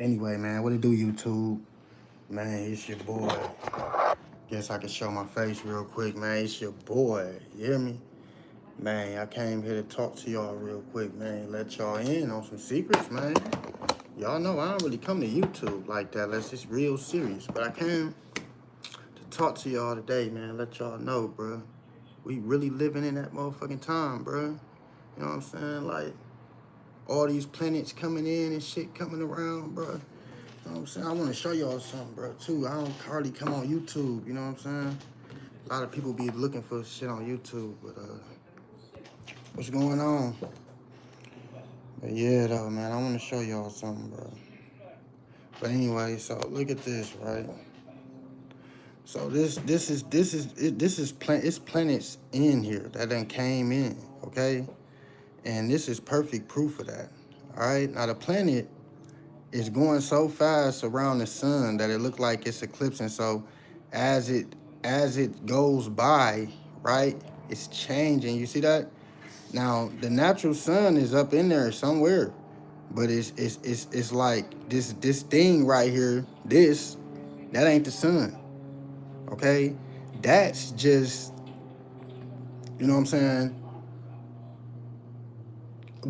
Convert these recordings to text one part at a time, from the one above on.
Anyway, man, what it do, YouTube? Man, it's your boy. Guess I can show my face real quick, man. It's your boy. You hear me? Man, I came here to talk to y'all real quick, man. Let y'all in on some secrets, man. Y'all know I don't really come to YouTube like that unless it's real serious. But I came to talk to y'all today, man. Let y'all know, bro. We really living in that motherfucking time, bro. You know what I'm saying? Like, all these planets coming in and shit coming around, bro. You know what I'm saying? I want to show y'all something, bro, too. I don't hardly come on YouTube, you know what I'm saying? A lot of people be looking for shit on YouTube, but, what's going on? But yeah, though, man, I want to show y'all something, bro. But anyway, so look at this, right? So it's planets in here that done came in, okay? And this is perfect proof of that, all right? Now, the planet is going so fast around the sun that it looked like it's eclipsing. So as it goes by, right, it's changing. You see that? Now the natural sun is up in there somewhere, but it's like this thing right here. That ain't the sun. Okay, that's just, you know what I'm saying,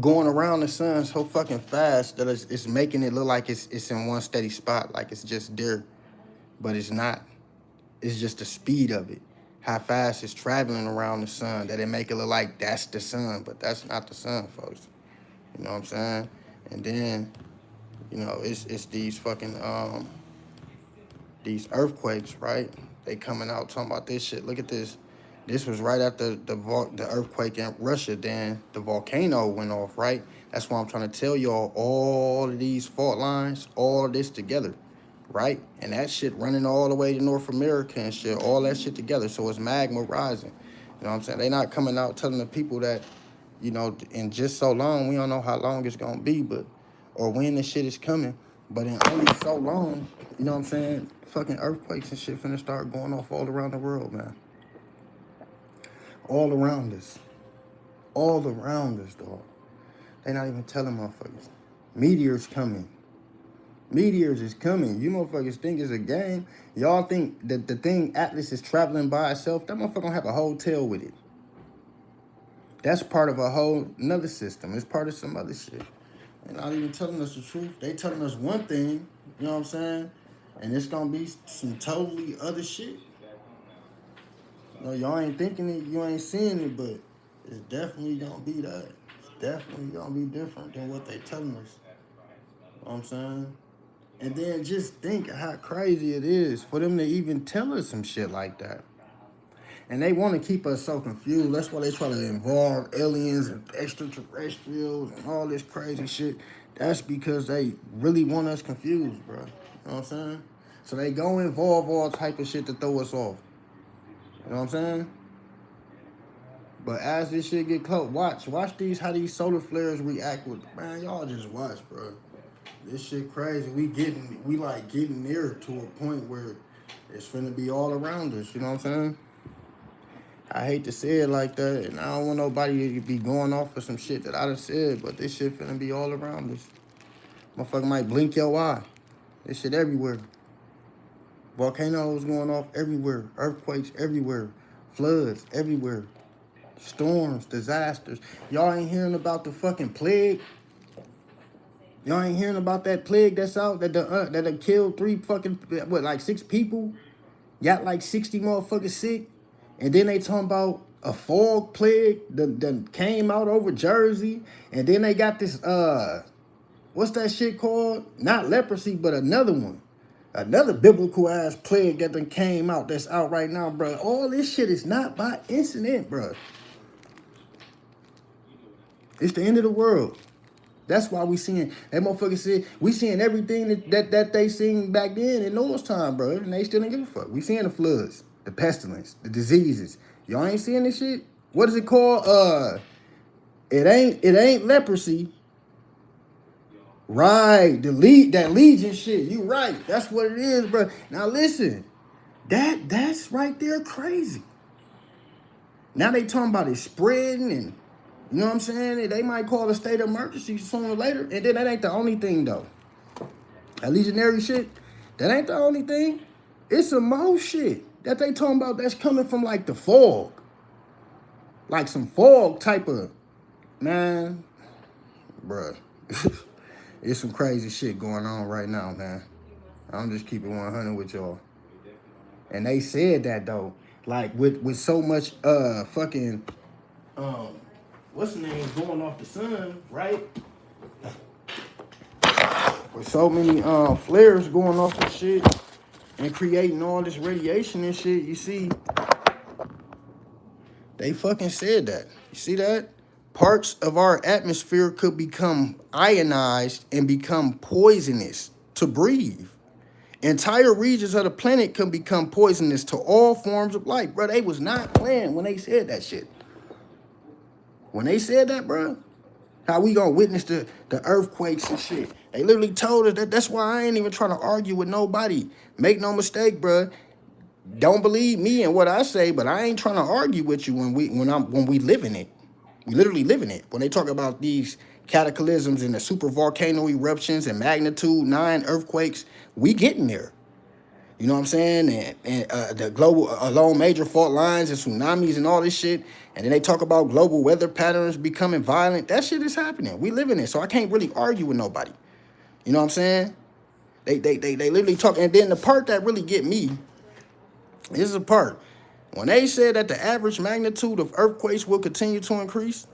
going around the sun so fucking fast that it's making it look like it's in one steady spot, like it's just there, but it's not. It's just the speed of it, how fast it's traveling around the sun, that it make it look like that's the sun, but that's not the sun, folks. You know what I'm saying? And then, you know, it's these fucking these earthquakes, right? They coming out talking about this shit. Look at this. This was right after the earthquake in Russia. Then the volcano went off, right? That's why I'm trying to tell y'all all of these fault lines, all of this together, right? And that shit running all the way to North America and shit, all that shit together. So it's magma rising. You know what I'm saying? They not coming out telling the people that, you know, in just so long, we don't know how long it's gonna be, but, or when the shit is coming, but in only so long, you know what I'm saying? Fucking earthquakes and shit finna start going off all around the world, man. All around us. All around us, dog. They not even telling motherfuckers. Meteors coming. Meteors is coming. You motherfuckers think it's a game. Y'all think that the thing Atlas is traveling by itself, that motherfucker gonna have a hotel with it. That's part of a whole another system. It's part of some other shit. They're not even telling us the truth. They telling us one thing, you know what I'm saying? And it's gonna be some totally other shit. You know, y'all ain't thinking it, you ain't seeing it, but it's definitely gonna be that. It's definitely gonna be different than what they telling us. You know what I'm saying? And then just think how crazy it is for them to even tell us some shit like that. And they want to keep us so confused. That's why they try to involve aliens and extraterrestrials and all this crazy shit. That's because they really want us confused, bro. You know what I'm saying? So they go involve all type of shit to throw us off. You know what I'm saying? But as this shit get close, watch how these solar flares react with, man, y'all just watch, bro. This shit crazy. We like getting near to a point where it's finna be all around us, you know what I'm saying? I hate to say it like that, and I don't want nobody to be going off for some shit that I done said, but this shit finna be all around us. Motherfucker might blink your eye. This shit everywhere. Volcanoes going off everywhere. Earthquakes everywhere. Floods everywhere. Storms, disasters. Y'all ain't hearing about the fucking plague? Y'all ain't hearing about that plague that's out that killed like 6 people? Got like 60 motherfuckers sick? And then they talking about a fog plague that came out over Jersey. And then they got this, what's that shit called? Not leprosy, but another one. Another biblical ass plague that done came out that's out right now, bro. All this shit is not by incident, bro. It's the end of the world. That's why we seeing, that motherfucker said, we seeing everything that they seen back then in Noah's time, bro. And they still didn't give a fuck. We seeing the floods, the pestilence, the diseases. Y'all ain't seeing this shit? What is it called? It ain't leprosy. Right, that legion shit. You right. That's what it is, bro. Now listen, that's right there crazy. Now they talking about it spreading, and you know what I'm saying? They might call a state of emergency sooner or later. And then that ain't the only thing though. That Legionary shit, that ain't the only thing. It's some more shit that they talking about that's coming from like the fog. Like some fog type of, man, bruh. It's some crazy shit going on right now, man. I'm just keeping 100 with y'all. And they said that though, like with so much fucking what's the name going off the sun, right? With so many flares going off and shit and creating all this radiation and shit, you see, they fucking said that. You see that? Parts of our atmosphere could become ionized and become poisonous to breathe. Entire regions of the planet can become poisonous to all forms of life. Bro, they was not playing when they said that shit. When they said that, bro, how we gonna witness the earthquakes and shit. They literally told us that. That's why I ain't even trying to argue with nobody. Make no mistake, bro. Don't believe me and what I say, but I ain't trying to argue with you when we live in it. We literally live in it. When they talk about these cataclysms and the super volcano eruptions and magnitude 9 earthquakes, we getting there. You know what I'm saying? And the global along major fault lines and tsunamis and all this shit. And then they talk about global weather patterns becoming violent. That shit is happening. We live in it. So I can't really argue with nobody. You know what I'm saying? They literally talk. And then the part that really get me, this is a part. When they said that the average magnitude of earthquakes will continue to increase,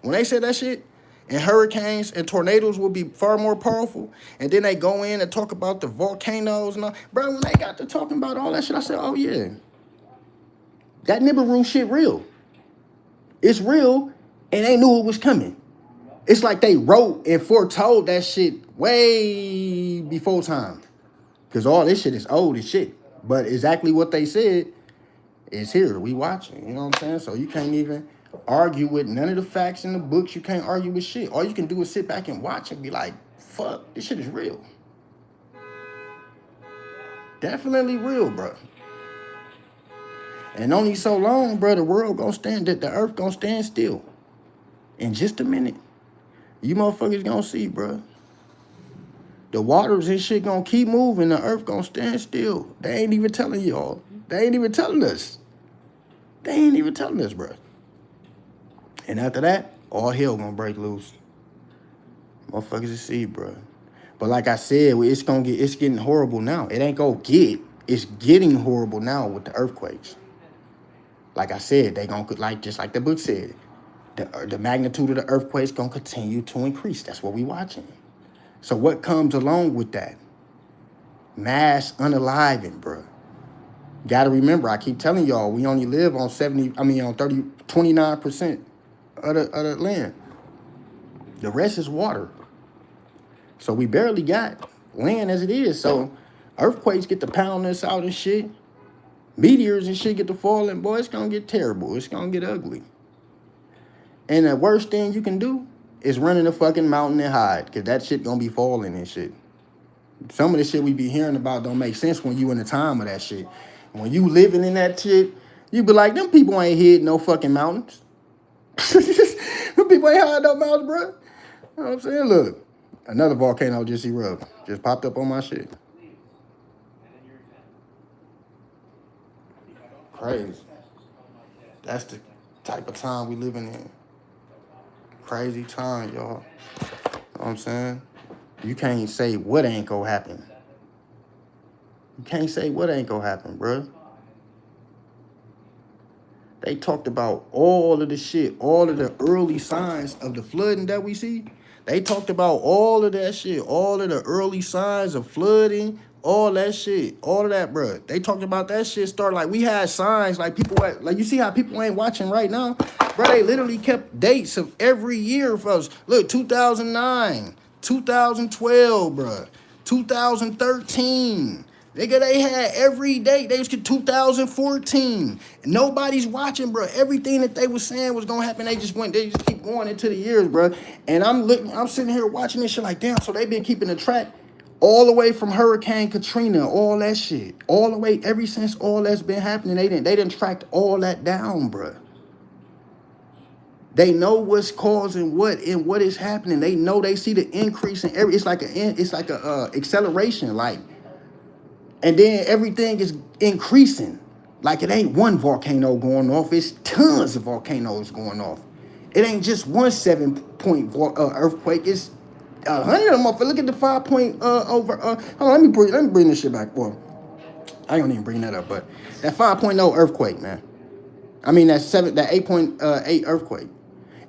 when they said that shit, and hurricanes and tornadoes will be far more powerful, and then they go in and talk about the volcanoes and all, bro, when they got to talking about all that shit, I said, oh yeah, that Nibiru shit real. It's real, and they knew it was coming. It's like they wrote and foretold that shit way before time. Because all this shit is old as shit. But exactly what they said is here. We watching. You know what I'm saying? So you can't even argue with none of the facts in the books. You can't argue with shit. All you can do is sit back and watch and be like, fuck, this shit is real. Definitely real, bro. And only so long, bro, the world gonna stand, the earth gonna stand still. In just a minute. You motherfuckers gonna see, bro. The waters and shit gonna keep moving. The earth gonna stand still. They ain't even telling y'all. They ain't even telling us. They ain't even telling us, bro. And after that, all hell gonna break loose. Motherfuckers will see, bro. But like I said, it's getting horrible now. It ain't gonna get. It's getting horrible now with the earthquakes. Like I said, they gonna just like the book said, the magnitude of the earthquakes gonna continue to increase. That's what we watching. So what comes along with that? Mass unaliving, bro. Gotta remember, I keep telling y'all, we only live on 29% of the land. The rest is water. So we barely got land as it is. So earthquakes get to pound us out and shit. Meteors and shit get to falling. Boy, it's gonna get terrible. It's gonna get ugly. And the worst thing you can do is run in a fucking mountain and hide, because that shit gonna be falling and shit. Some of the shit we be hearing about don't make sense when you in the time of that shit. When you living in that shit, you be like, them people ain't hid no fucking mountains. Them people ain't hide no mountains, bro. You know what I'm saying? Look, another volcano just erupted. Just popped up on my shit. Crazy. That's the type of time we living in. Crazy time, y'all. You know what I'm saying? You can't say what ain't gonna happen. You can't say what ain't gonna happen, bro. They talked about all of the shit, all of the early signs of the flooding that we see. They talked about all of that shit, all of the early signs of flooding, all that shit, all of that, bro. They talked about that shit start like we had signs like people, like you see how people ain't watching right now, bro. They literally kept dates of every year for us. Look, 2009, 2012, bro, 2013. Nigga, they had every date. They was 2014. Nobody's watching, bro. Everything that they was saying was gonna happen. They just keep going into the years, bro. And I'm sitting here watching this shit like, damn, so they been keeping the track all the way from Hurricane Katrina, all that shit. All the way, ever since all that's been happening, they didn't track all that down, bro. They know what's causing what and what is happening. They know, they see the increase in every. It's like a acceleration, like, and then everything is increasing. Like it ain't one volcano going off. It's tons of volcanoes going off. It ain't just one 7-point earthquake. It's 100 of them. Look at the 5 point over. Hold on, let me bring this shit back. Well, I don't even bring that up, but that 5.0 earthquake, man. I mean that 8.8 earthquake.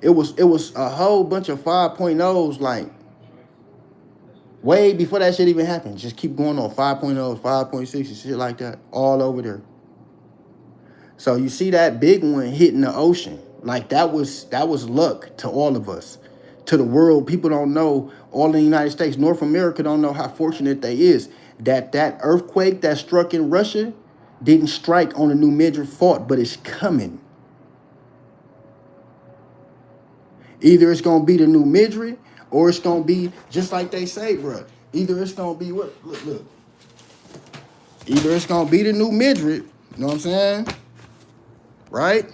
It was a whole bunch of 5.0s, like way before that shit even happened. Just keep going on 5.0s, 5.6 and shit like that, all over there. So you see that big one hitting the ocean. Like that was luck to all of us. To the world, people don't know, all in the United States, North America don't know how fortunate they is that earthquake that struck in Russia didn't strike on a New Midget fault, but it's coming. Either it's gonna be the New Midget, or it's gonna be just like they say, bro. Either it's gonna be what? Look. Either it's gonna be the New Midget, you know what I'm saying? Right?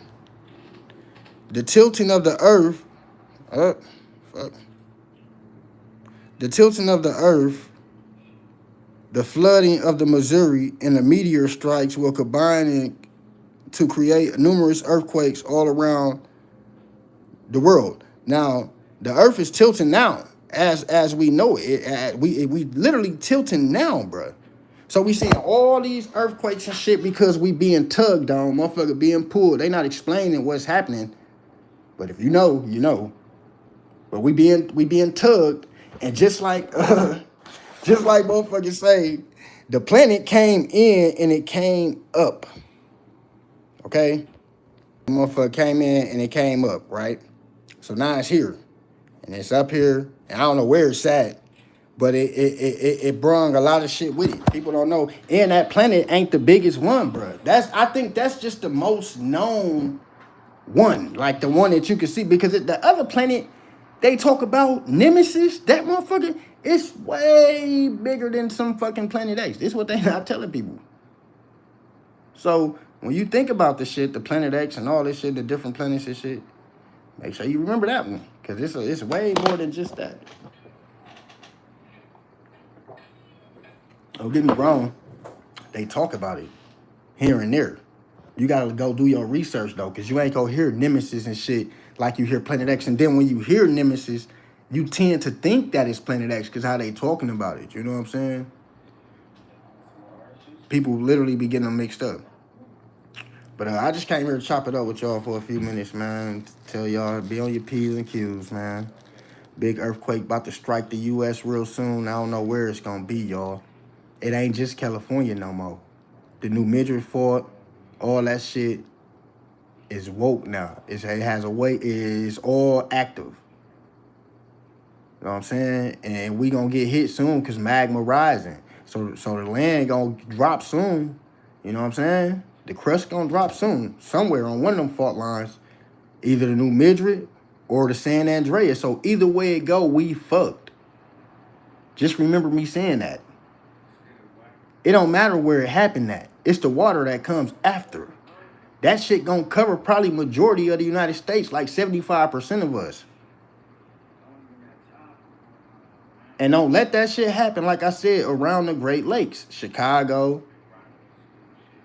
The tilting of the earth, the tilting of the earth, the flooding of the Missouri, and the meteor strikes will combine to create numerous earthquakes all around the world. Now, the earth is tilting now, as we know it. We literally tilting now, bro. So we seeing all these earthquakes and shit because we being tugged on, motherfucker being pulled. They not explaining what's happening, but if you know, you know. But we being tugged, and just like motherfuckers say, the planet came in and it came up. Okay, the motherfucker came in and it came up, right? So now it's here, and it's up here, and I don't know where it's at, but it brung a lot of shit with it. People don't know, and that planet ain't the biggest one, bro. I think that's just the most known one, like the one that you can see, because the other planet they talk about, Nemesis, that motherfucker, it's way bigger than some fucking Planet X. This is what they not telling people. So when you think about the shit, the Planet X and all this shit, the different planets and shit, make sure you remember that one, because it's way more than just that. Don't get me wrong, they talk about it here and there. You gotta go do your research though, because you ain't gonna hear Nemesis and shit like you hear Planet X. And then when you hear Nemesis, you tend to think that it's Planet X because how they talking about it. You know what I'm saying? People literally be getting them mixed up. But I just came here to chop it up with y'all for a few minutes, man. Tell y'all, be on your P's and Q's, man. Big earthquake about to strike the U.S. real soon. I don't know where it's gonna be, y'all. It ain't just California no more. The New Midget fort, all that shit is woke now. It has a way. It is all active. You know what I'm saying? And we gonna get hit soon because magma rising. So the land gonna drop soon. You know what I'm saying? The crust gonna drop soon. Somewhere on one of them fault lines. Either the New Midget or the San Andreas. So either way it go, we fucked. Just remember me saying that. It don't matter where it happened at. It's the water that comes after. That shit gonna cover probably majority of the United States, like 75% of us. And don't let that shit happen, like I said, around the Great Lakes. Chicago,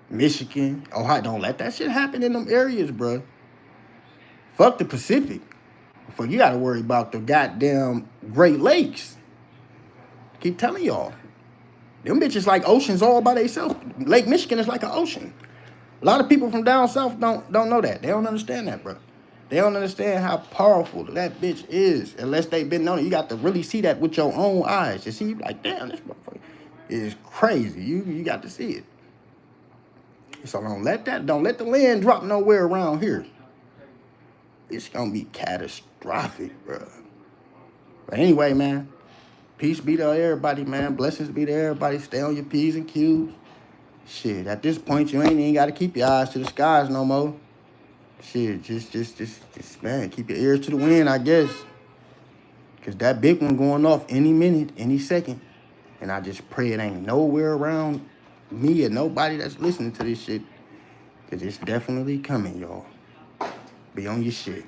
Michigan, Ohio. Don't let that shit happen in them areas, bro. Fuck the Pacific. Fuck, you gotta worry about the goddamn Great Lakes. Keep telling y'all. Them bitches like oceans all by themselves. Lake Michigan is like an ocean. A lot of people from down south don't know that. They don't understand that, bro. They don't understand how powerful that bitch is unless they've been on it. You got to really see that with your own eyes. You see, like, damn, this motherfucker is crazy. You got to see it. So don't let the land drop nowhere around here. It's gonna be catastrophic, bro. But anyway, man, peace be to everybody, man. Blessings be to everybody. Stay on your P's and Q's. Shit, at this point, you ain't even got to keep your eyes to the skies no more. Shit, just, man, keep your ears to the wind, I guess. Because that big one going off any minute, any second. And I just pray it ain't nowhere around me or nobody that's listening to this shit. Because it's definitely coming, y'all. Be on your shit.